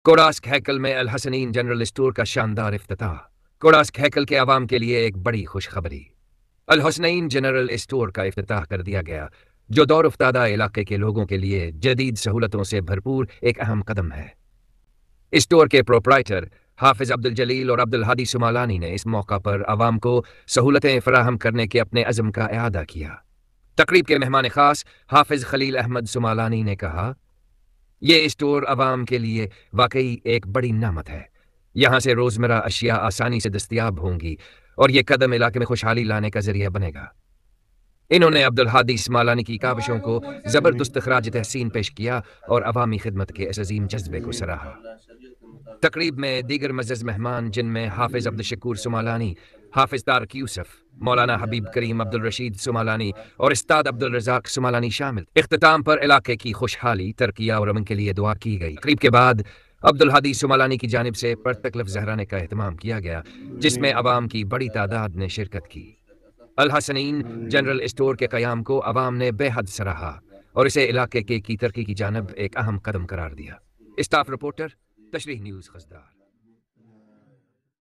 کوڑاسک ہیکل میں Alhasnain general store کا شاندار افتتاح۔ کوڑاسک ہیکل کے عوام کے لیے ایک بڑی خوشخبری۔ الحسنین جنرل اسٹور کا افتتاح کر دیا گیا، جو دور افتادہ علاقے کے لوگوں کے لیے جدید سہولتوں سے بھرپور ایک اہم قدم ہے۔ اسٹور کے پروپرائٹر حافظ عبدالجلیل اور عبدالہادی سمالانی نے اس موقع پر عوام کو سہولتیں فراہم کرنے کے اپنے عزم کا اعادہ کیا۔ تقریب کے مہمان خاص حافظ خلیل احمد سمالانی نے کہا، یہ اسٹور عوام کے لیے واقعی ایک بڑی نعمت ہے۔ یہاں سے روزمرہ اشیاء آسانی سے دستیاب ہوں گی اور یہ قدم علاقے میں خوشحالی لانے کا ذریعہ بنے گا۔ انہوں نے عبدالہادی سمالانی کی کاوشوں کو زبردست خراج تحسین پیش کیا اور عوامی خدمت کے اس عظیم جذبے کو سراہا۔ تقریب میں دیگر معزز مہمان، جن میں حافظ عبدالشکور سمالانی، حافظ طارق یوسف، مولانا حبیب کریم عبدالرشید سمالانی اور استاد عبدالرزاق سمالانی شامل۔ اختتام پر علاقے کی خوشحالی، ترقی اور امن کے لیے دعا کی گئی۔ تقریب کے بعد عبدالہادی سمالانی کی جانب سے پرتکلف زہرانے کا اہتمام کیا گیا، جس میں عوام کی بڑی تعداد نے شرکت کی۔ الحسنین جنرل اسٹور کے قیام کو عوام نے بے حد سراہا اور اسے علاقے کی ترقی کی جانب ایک اہم قدم قرار دیا۔ اسٹاف رپورٹر، تشریح نیوز، خضدار۔